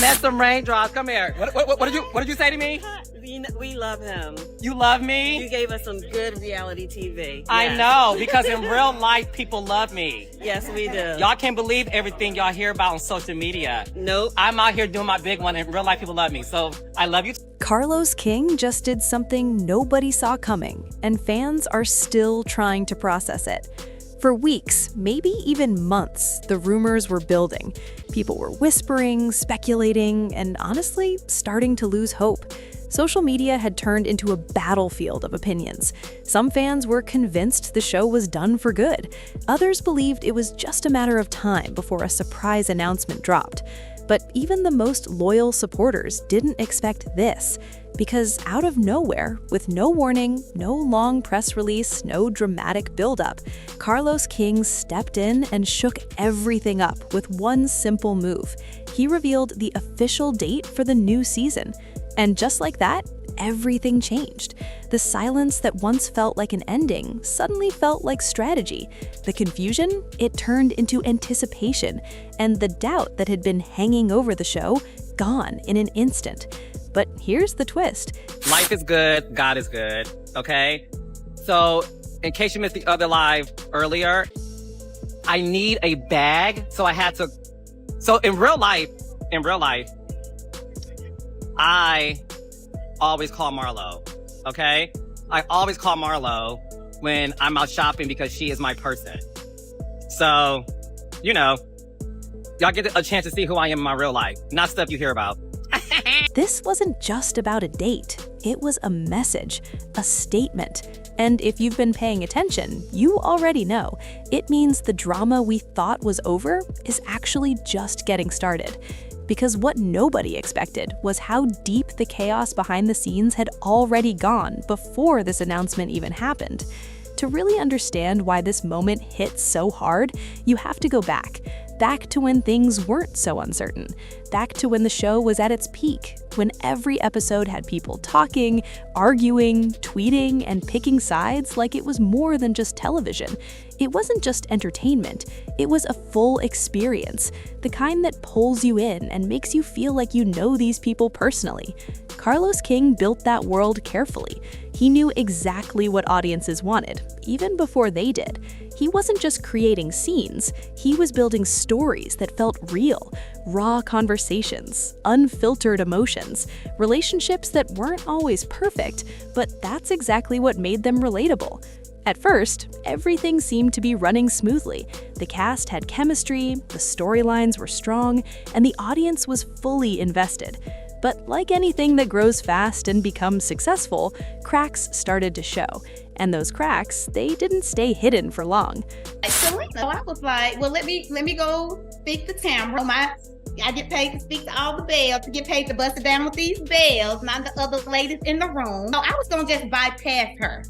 met some raindrops. Come here. What did you say to me? We love him. You love me? You gave us some good reality TV. Yes. I know, because in real life, people love me. Yes, we do. Y'all can't believe everything y'all hear about on social media. Nope. I'm out here doing my big one, and in real life, people love me. So I love you. Carlos King just did something nobody saw coming, and fans are still trying to process it. For weeks, maybe even months, the rumors were building. People were whispering, speculating, and honestly, starting to lose hope. Social media had turned into a battlefield of opinions. Some fans were convinced the show was done for good. Others believed it was just a matter of time before a surprise announcement dropped. But even the most loyal supporters didn't expect this. Because out of nowhere, with no warning, no long press release, no dramatic buildup, Carlos King stepped in and shook everything up with one simple move. He revealed the official date for the new season. And just like that, everything changed. The silence that once felt like an ending suddenly felt like strategy. The confusion, it turned into anticipation. And the doubt that had been hanging over the show, gone in an instant. But here's the twist. Life is good, God is good, okay? So, in case you missed the other live earlier, I need a bag, so I had to... So, in real life, I always call Marlo, okay? I always call Marlo when I'm out shopping because she is my person. So, you know, y'all get a chance to see who I am in my real life, not stuff you hear about. This wasn't just about a date. It was a message, a statement. And if you've been paying attention, you already know. It means the drama we thought was over is actually just getting started. Because what nobody expected was how deep the chaos behind the scenes had already gone before this announcement even happened. To really understand why this moment hit so hard, you have to go back to when things weren't so uncertain, back to when the show was at its peak, when every episode had people talking, arguing, tweeting, and picking sides like it was more than just television. It wasn't just entertainment, it was a full experience, the kind that pulls you in and makes you feel like you know these people personally. Carlos King built that world carefully. He knew exactly what audiences wanted, even before they did. He wasn't just creating scenes, he was building stories that felt real, raw conversations, unfiltered emotions, relationships that weren't always perfect, but that's exactly what made them relatable. At first, everything seemed to be running smoothly. The cast had chemistry, the storylines were strong, and the audience was fully invested. But like anything that grows fast and becomes successful, cracks started to show. And those cracks, they didn't stay hidden for long. So I was like, well, let me go speak to Tamara. I get paid to speak to all the bells, to get paid to bust it down with these bells, not the other ladies in the room. So I was gonna just bypass her.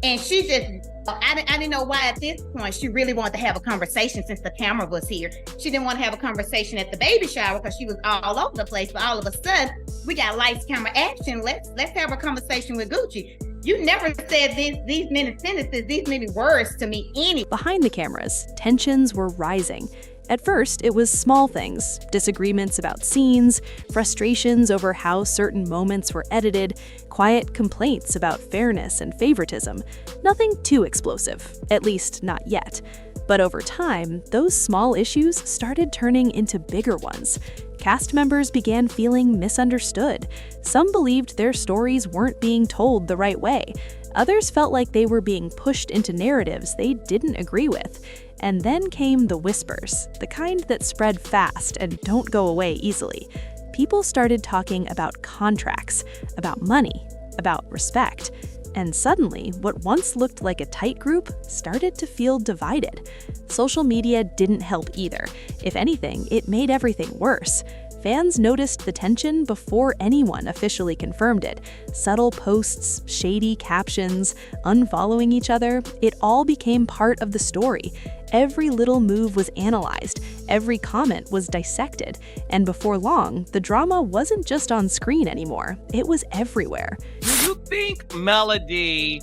And she just, I didn't know why at this point she really wanted to have a conversation since the camera was here. She didn't want to have a conversation at the baby shower because she was all over the place. But all of a sudden, we got lights, camera, action. Let's have a conversation with Gucci. You never said these many sentences, these many words to me anyway. Behind the cameras, tensions were rising. At first, it was small things, disagreements about scenes, frustrations over how certain moments were edited, quiet complaints about fairness and favoritism. Nothing too explosive, at least not yet. But over time, those small issues started turning into bigger ones. Cast members began feeling misunderstood. Some believed their stories weren't being told the right way. Others felt like they were being pushed into narratives they didn't agree with. And then came the whispers, the kind that spread fast and don't go away easily. People started talking about contracts, about money, about respect. And suddenly, what once looked like a tight group started to feel divided. Social media didn't help either. If anything, it made everything worse. Fans noticed the tension before anyone officially confirmed it. Subtle posts, shady captions, unfollowing each other, it all became part of the story. Every little move was analyzed, every comment was dissected, and before long, the drama wasn't just on screen anymore, it was everywhere. Do you think Melody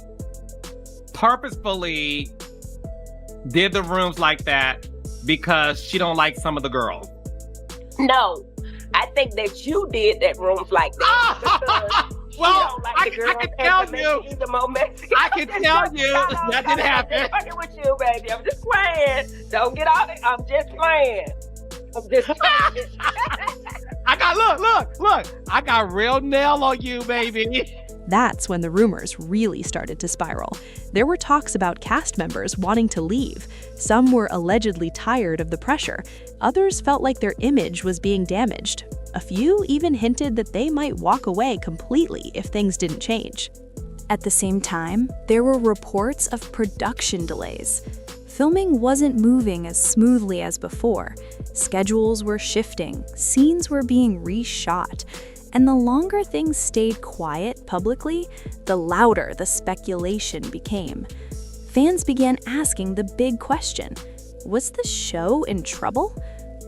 purposefully did the rooms like that because she don't like some of the girls? No, I think that you did that rooms like that. Well, I I can tell you. I can tell you that didn't happen. I'm fucking with you, baby. I'm just playing. Don't get out of it. I'm just playing. I'm just playing. I got, look. I got real nail on you, baby. That's when the rumors really started to spiral. There were talks about cast members wanting to leave. Some were allegedly tired of the pressure. Others felt like their image was being damaged. A few even hinted that they might walk away completely if things didn't change. At the same time, there were reports of production delays. Filming wasn't moving as smoothly as before. Schedules were shifting, scenes were being reshot. And the longer things stayed quiet publicly, the louder the speculation became. Fans began asking the big question: was the show in trouble?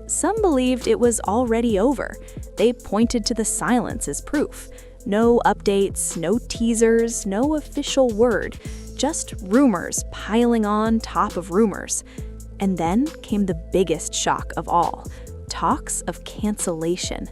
Some believed it was already over. They pointed to the silence as proof. No updates, no teasers, no official word, just rumors piling on top of rumors. And then came the biggest shock of all: talks of cancellation.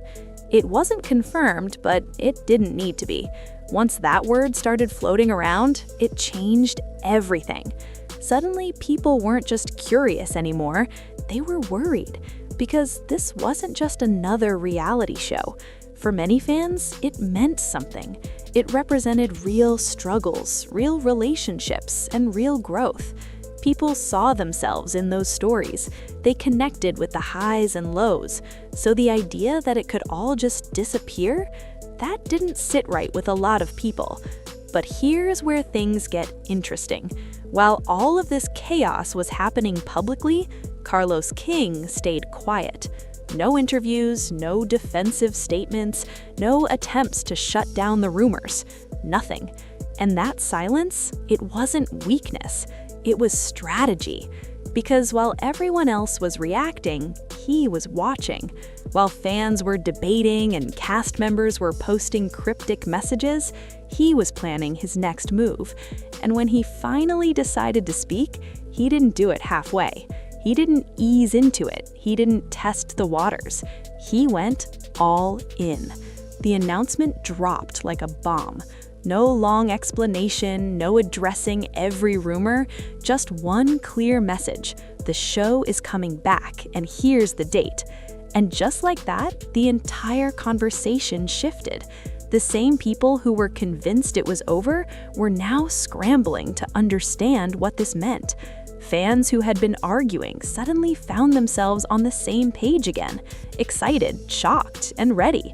It wasn't confirmed, but it didn't need to be. Once that word started floating around, it changed everything. Suddenly, people weren't just curious anymore, they were worried. Because this wasn't just another reality show. For many fans, it meant something. It represented real struggles, real relationships, and real growth. People saw themselves in those stories. They connected with the highs and lows. So the idea that it could all just disappear, that didn't sit right with a lot of people. But here's where things get interesting. While all of this chaos was happening publicly, Carlos King stayed quiet. No interviews, no defensive statements, no attempts to shut down the rumors. Nothing. And that silence, it wasn't weakness. It was strategy. Because while everyone else was reacting, he was watching. While fans were debating and cast members were posting cryptic messages, he was planning his next move. And when he finally decided to speak, he didn't do it halfway. He didn't ease into it. He didn't test the waters. He went all in. The announcement dropped like a bomb. No long explanation, no addressing every rumor, just one clear message: the show is coming back, and here's the date. And just like that, the entire conversation shifted. The same people who were convinced it was over were now scrambling to understand what this meant. Fans who had been arguing suddenly found themselves on the same page again, excited, shocked, and ready.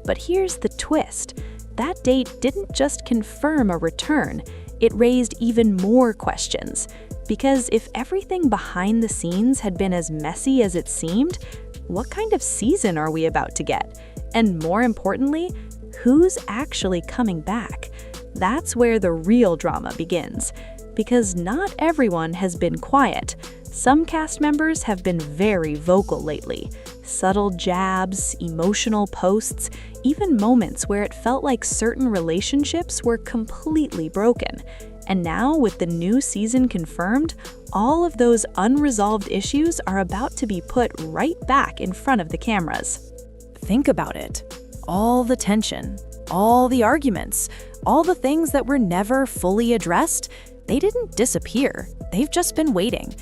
But here's the twist. That date didn't just confirm a return, it raised even more questions. Because if everything behind the scenes had been as messy as it seemed, what kind of season are we about to get? And more importantly, who's actually coming back? That's where the real drama begins. Because not everyone has been quiet. Some cast members have been very vocal lately. Subtle jabs, emotional posts, even moments where it felt like certain relationships were completely broken. And now, with the new season confirmed, all of those unresolved issues are about to be put right back in front of the cameras. Think about it. All the tension, all the arguments, all the things that were never fully addressed, they didn't disappear. They've just been waiting.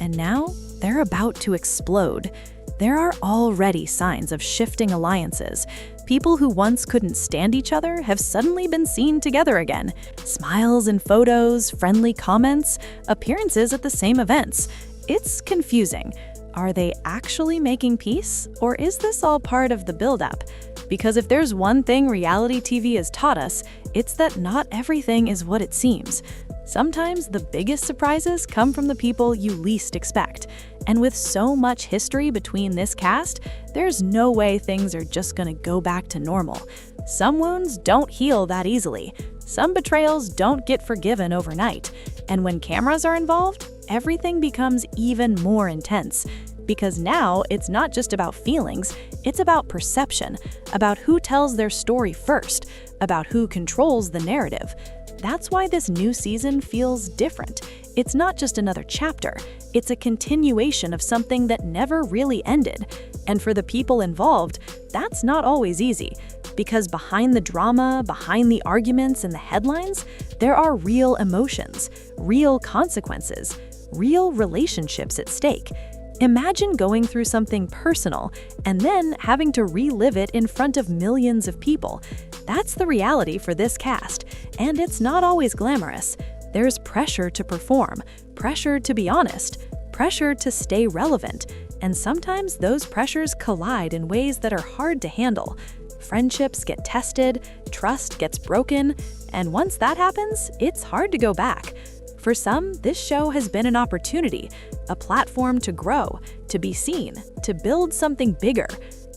And now, they're about to explode. There are already signs of shifting alliances. People who once couldn't stand each other have suddenly been seen together again. Smiles in photos, friendly comments, appearances at the same events. It's confusing. Are they actually making peace, or is this all part of the build-up? Because if there's one thing reality TV has taught us, it's that not everything is what it seems. Sometimes the biggest surprises come from the people you least expect. And with so much history between this cast, there's no way things are just gonna go back to normal. Some wounds don't heal that easily. Some betrayals don't get forgiven overnight. And when cameras are involved, everything becomes even more intense. Because now it's not just about feelings, it's about perception, about who tells their story first, about who controls the narrative. That's why this new season feels different. It's not just another chapter, it's a continuation of something that never really ended. And for the people involved, that's not always easy, because behind the drama, behind the arguments and the headlines, there are real emotions, real consequences, real relationships at stake. Imagine going through something personal and then having to relive it in front of millions of people. That's the reality for this cast, and it's not always glamorous. There's pressure to perform, pressure to be honest, pressure to stay relevant, and sometimes those pressures collide in ways that are hard to handle. Friendships get tested, trust gets broken, and once that happens, it's hard to go back. For some, this show has been an opportunity, a platform to grow, to be seen, to build something bigger.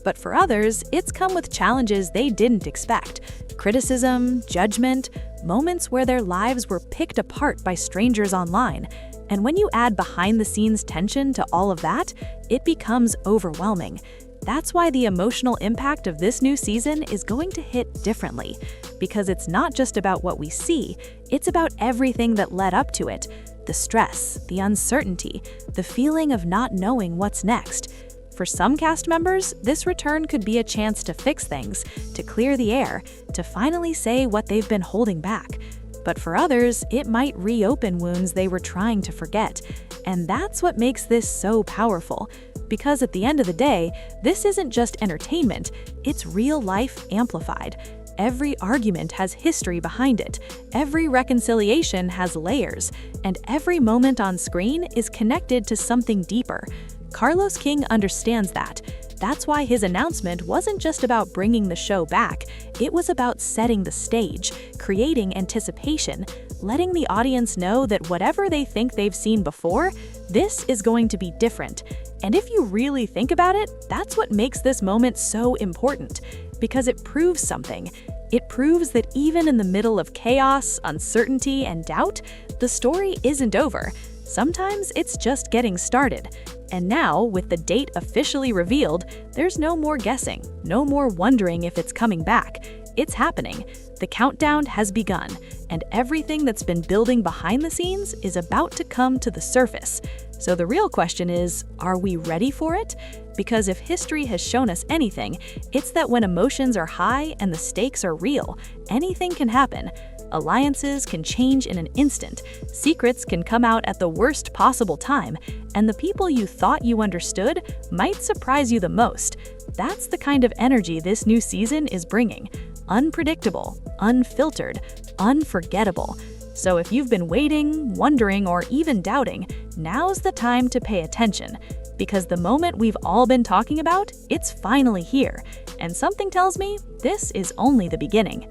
But for others, it's come with challenges they didn't expect: criticism, judgment, moments where their lives were picked apart by strangers online. And when you add behind-the-scenes tension to all of that, it becomes overwhelming. That's why the emotional impact of this new season is going to hit differently, because it's not just about what we see, it's about everything that led up to it. The stress, the uncertainty, the feeling of not knowing what's next. For some cast members, this return could be a chance to fix things, to clear the air, to finally say what they've been holding back. But for others, it might reopen wounds they were trying to forget. And that's what makes this so powerful. Because at the end of the day, this isn't just entertainment, it's real life amplified. Every argument has history behind it, every reconciliation has layers, and every moment on screen is connected to something deeper. Carlos King understands that. That's why his announcement wasn't just about bringing the show back, it was about setting the stage, creating anticipation, letting the audience know that whatever they think they've seen before, this is going to be different. And if you really think about it, that's what makes this moment so important, because it proves something. It proves that even in the middle of chaos, uncertainty, and doubt, the story isn't over. Sometimes it's just getting started. And now, with the date officially revealed, there's no more guessing, no more wondering if it's coming back. It's happening. The countdown has begun, and everything that's been building behind the scenes is about to come to the surface. So the real question is, are we ready for it? Because if history has shown us anything, it's that when emotions are high and the stakes are real, anything can happen. Alliances can change in an instant, secrets can come out at the worst possible time, and the people you thought you understood might surprise you the most. That's the kind of energy this new season is bringing. Unpredictable, unfiltered, unforgettable. So if you've been waiting, wondering, or even doubting, now's the time to pay attention. Because the moment we've all been talking about, it's finally here. And something tells me this is only the beginning.